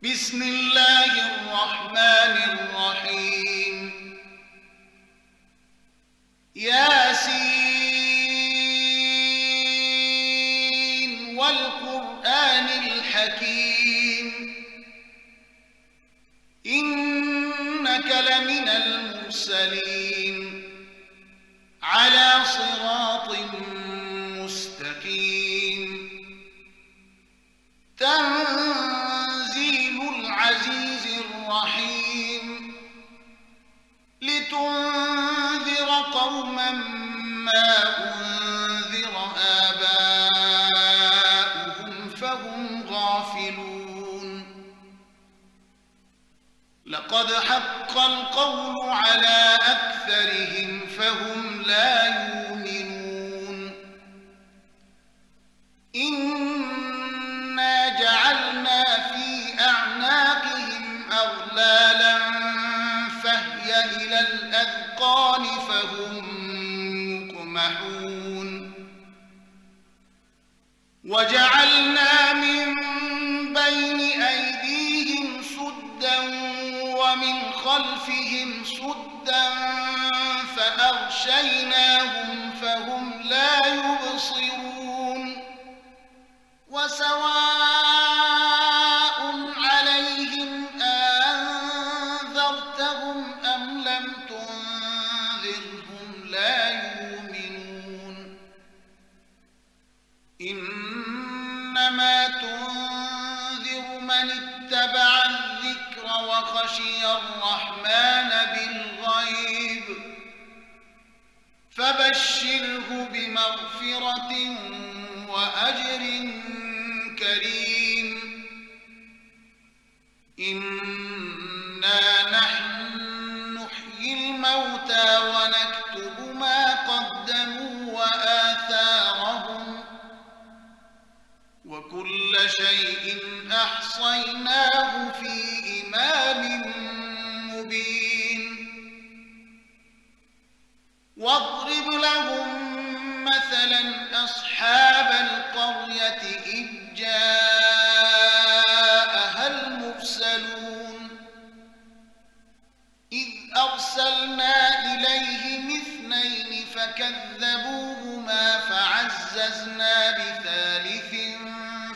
بسم الله الرحمن الرحيم ياسين والقرآن الحكيم إنك لمن المرسلين على صراط مستقيم تنزيل العزيز الرحيم لتنذر قوما ما أنذر آباؤهم فهم غافلون لقد حق القول على أكثرهم فهم لا يؤمنون إنا جعلنا في أعناقهم أغلالا فهي إلى الأذقان فهم مقمحون وجعلنا من بين أيديهم سدا ومن خلفهم سدا فأغشيناهم فهم لا يبصرون وسواء عليهم أنذرتهم أم لم تنذرهم لا يؤمنون إنما تنذر من اتبع الذكر وخشي الرحمن بالغيب فبشره بمغفرة وأجر كريم إنا نحن نحيي الموتى ونكتب ما قدموا وآثارهم وكل شيء أحصيناه في إمام مبين واضرب لهم مثلا أصحاب القرية إذ جاءها المرسلون إذ أرسلنا إليهم اثنين فكذبوهما فعززنا بثالث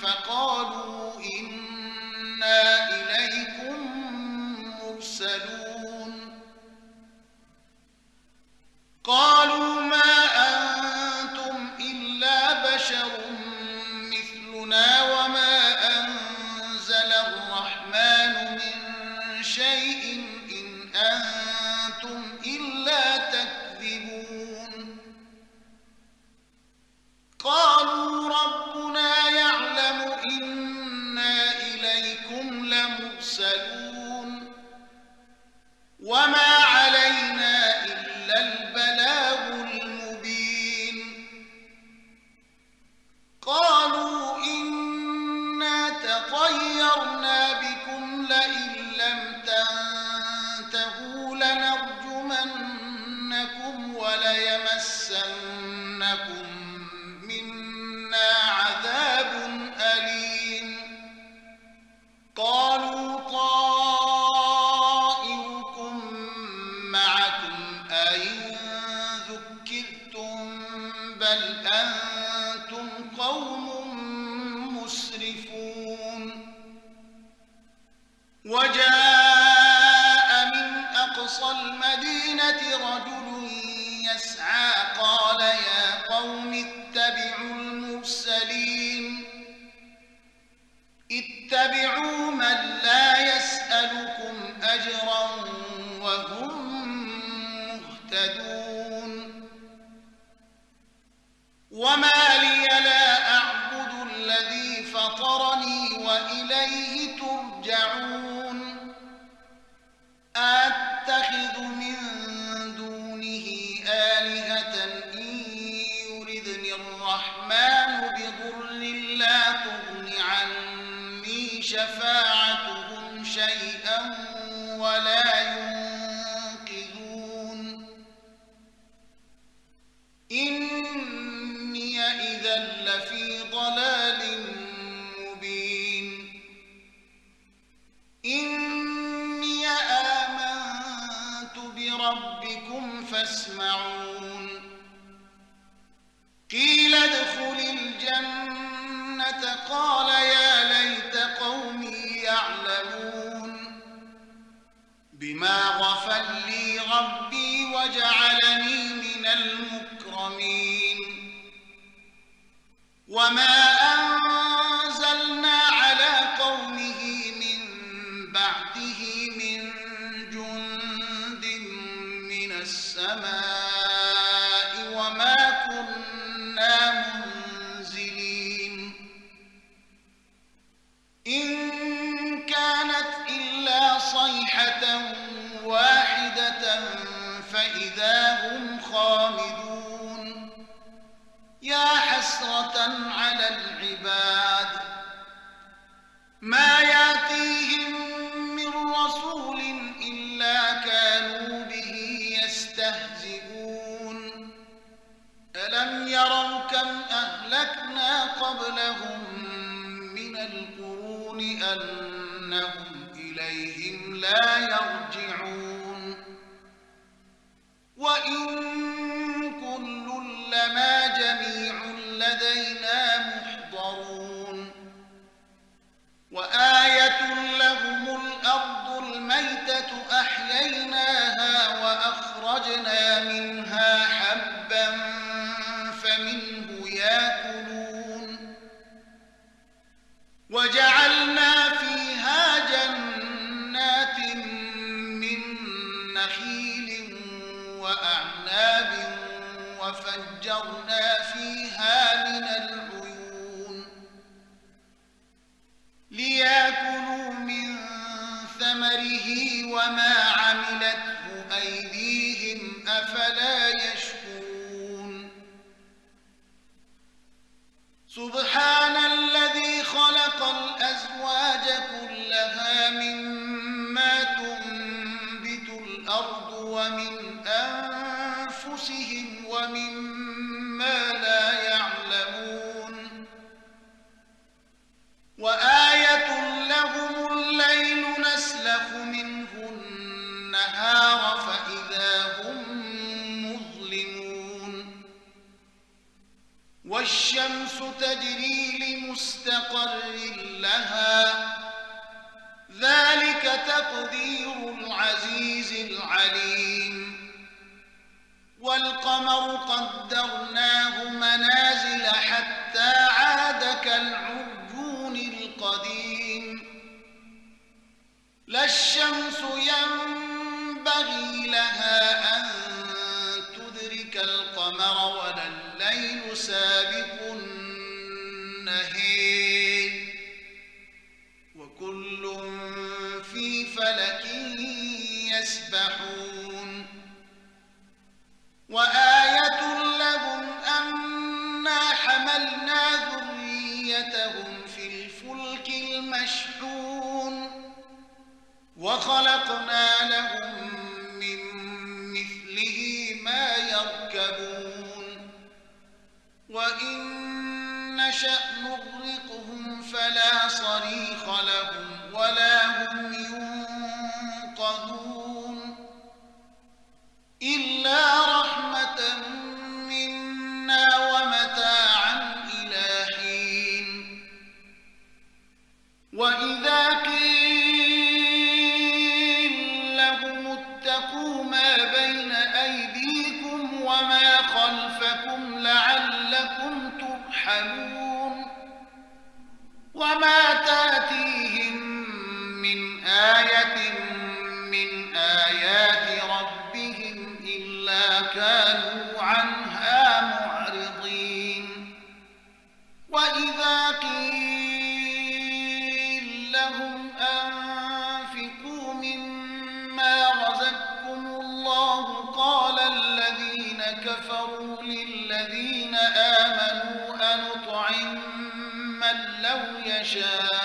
فقالوا إنا إليكم مرسلون قالوا ما أنتم إلا بشر مثلنا وما أنزل الرحمن من شيء إن أنتم إلا تكذبون قالوا ربنا يعلم إنا إليكم لمرسلون وما علينا إلا البلاغ المبين قالوا إنا تطيرنا بكم لئن لم تنتهوا لنرجمنكم وليمسنكم منا عذاب أليم قالوا طائركم معكم أئن ذكرتم بل أنتم قوم مسرفون وجاء من أقصى المدينة رجل يسعى قال يا قوم اتبعوا المرسلين اتبعوا من لا يسألكم أجرا وهم مهتدون وما لي لا أعبد الذي فطرني وإليه ترجعون أتخذ من دونه آلهة إن يردني الرحمن بضر لا تغن عني شفاعتهم شيئا ولا ينقذون إني إذا لفي ضلال مبين تسمعون قيل ادخل الجنة قال يا ليت قومي يعلمون بما غفر لي ربي وجعلني من المكرمين وما أنزلنا على قومه من بعده من جند من السماء وما كنا منزلين إن كانت إلا صيحة واحدة فإذا هم خامدون يا حسرة على العباد ما يأتيهم من رسول إلا كانوا به يستهزئون ألم يروا كم أهلكنا قبلهم من القرون أنهم إليهم لا يرجعون وإن كل لما جميع لدينا محضرون وآية لهم الأرض الميتة أحييناها وأخرجنا منها حبا فمنه يأكلون وجعلنا فيها جنات من نخيل وأعناب وفجرنا فيها من العيون ليأكلوا من ثمره وما عملته أيديهم أفلا يشكرون سبحان الذي خلق الأزواج كلها مما تنبت الأرض ومن أنفسهم ومما لا يعلمون وآية لهم الليل نسلخ منه النهار فإذا هم مظلمون والشمس تجري لمستقر لها ذلك تقدير العزيز العليم والقمر قدرناه منازل حتى عاد كالعرجون القديم لا الشمس ينبغي لها أن تدرك القمر ولا الليل سابق النهار وكل في فلك يسبحون وآية لهم أنا حملنا ذريتهم في الفلك المشحون وخلقنا لهم من مثله ما يركبون وإن نشأ نغرقهم فلا صريخ لهم ولا هم ينقذون إلا رحمة منا ومتاعا إلى حين وإذا قيل لهم اتقوا ما بين أيديكم وما خلفكم لعلكم ترحمون وما تأتيهم من آية من آيات ربهم إلا كانوا عنها معرضين وإذا قيل لهم أنفقوا مما رزقكم الله قال الذين كفروا للذين آمنوا أنطعم من لو يشاء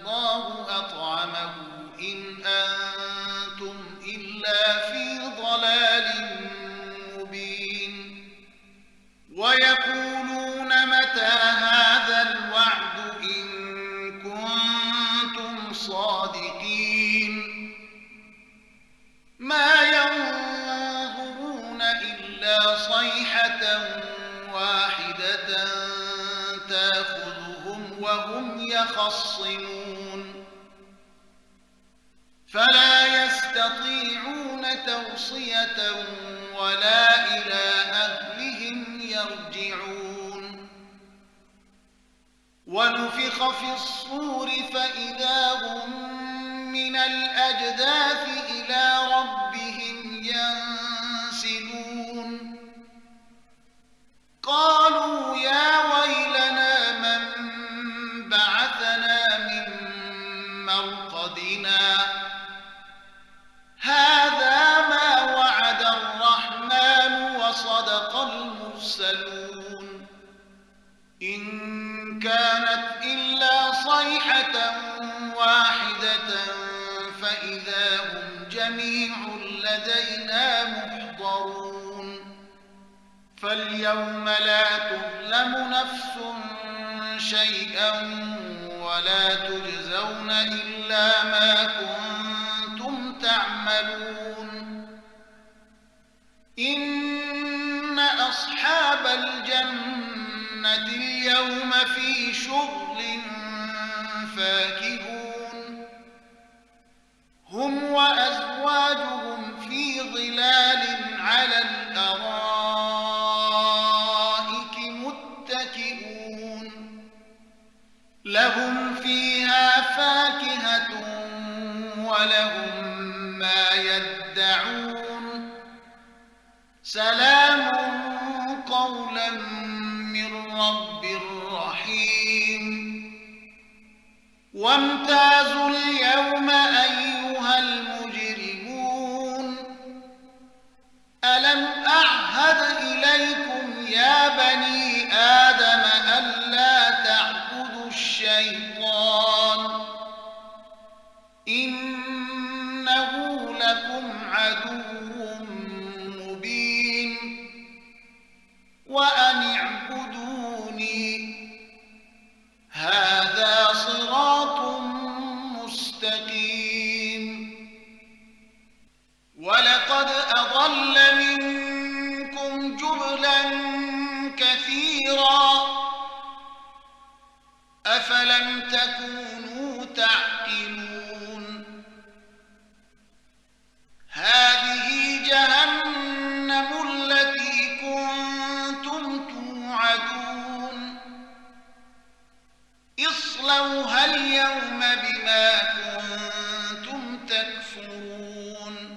الله أطعمه إن أنتم إلا في ضلال مبين ويقولون متى هذا الوعد إن كنتم صادقين ما ينظرون يخصمون فلا يستطيعون توصية ولا إلى أهلهم يرجعون ونفخ في الصور فإذا هم من الأجداث إلى ربهم ينسلون قالوا يا ويلنا من بعثنا من مرقدنا هذا ما وعد الرحمن وصدق المرسلون إن كانت إلا صيحة واحدة فإذا هم جميع لدينا محضرون فاليوم لا تظلم نفس شيئا ولا تجزون إلا ما كنتم تعملون إن أصحاب الجنة اليوم في شغل فاكهون هم وأزواجهم في ظلال على الأرائك متكئون لهم فيها فاكهة ولهم ما يدعون سلام قولا من رب رحيم وامتازوا اليوم أيها المجرمون ألم أعهد إليكم يا بني آدم ألا تعبدوا الشيطان إنه لكم عدو مبين وأن اعبدوني هذا صراط مستقيم ولقد أضل منكم جبلا كثيرا أفلم تكونوا تعقلون هذه جهنم التي كنتم توعدون اصلوها اليوم بما كنتم تكفرون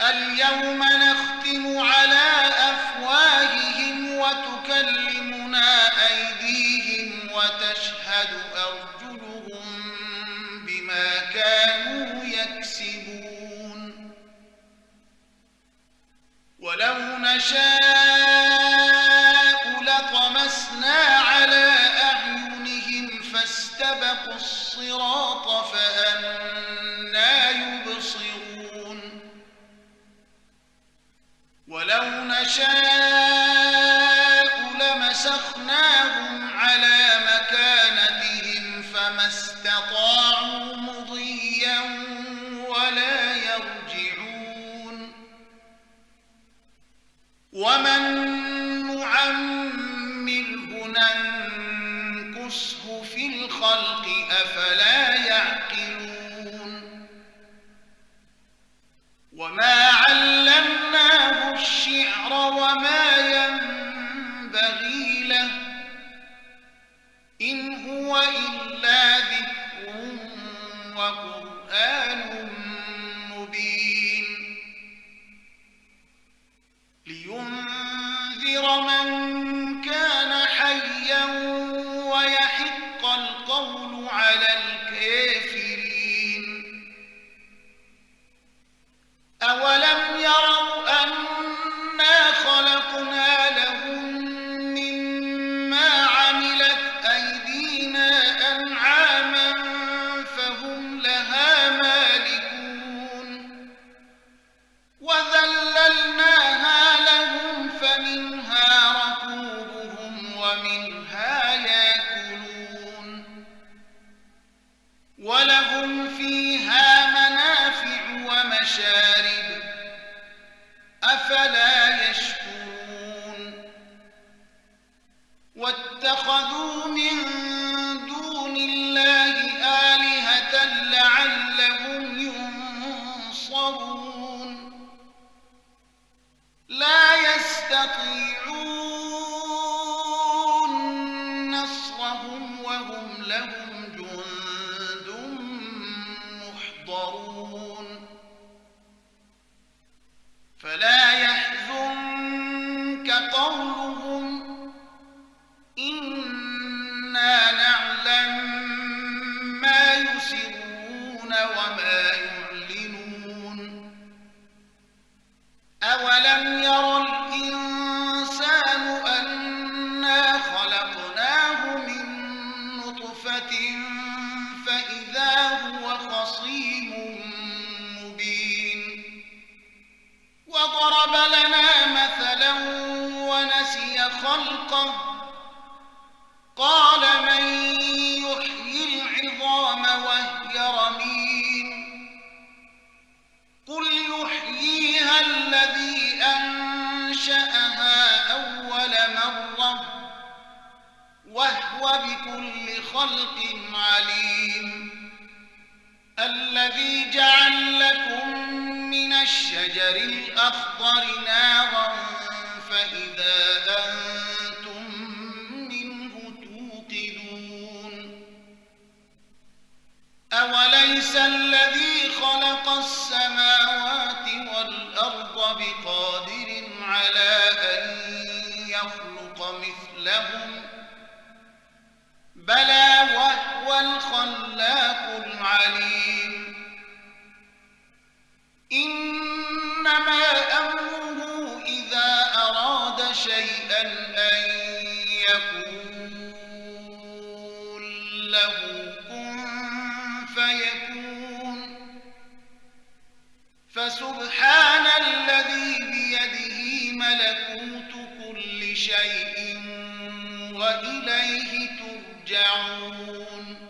اليوم نختم على أفواههم وتكلمنا أيديهم وتشهد أرجلهم بما كانوا يكسبون ولو نشاء لطمسنا على أعينهم فاستبقوا الصراط فأنى يبصرون ولو نشاء لمسخناهم على مكانتهم فما استطاعوا مضيا ولا يرجعون ومن نعمره ننكسه في الخلق أفلا يعقلون وما علمناه الشعر وما ينبغي له إن هو إلا ذكر وقرآن مبين لينذر من كان حيا ويحق القول على الكافرين أولم اتخذوا من دون الله آلهة لعلهم ينصرون لا يستطيعون نصرهم وهم لهم جند محضرون فلا يحزنك قولهم إنا نعلم ما يسرون وما يعلنون أولم ير الإنسان أنا خلقناه من نطفة فإذا هو خصيم مبين وضرب لنا مثلا ونسي خلقه قال من يحيي العظام وهي رميم قل يحييها الذي أنشأها أول مرة وهو بكل خلق عليم الذي جعل لكم من الشجر الأخضر نارا فإذا أنتم منه توقدون أوليس الذي خلق السماوات والأرض بقادر على أن يخلق مثلهم بلى وهو الخلاق العليم إنما أمره إذا أراد شيئا أن يقول له كن فيكون فسبحان الذي بيده ملكوت كل شيء وإليه ترجعون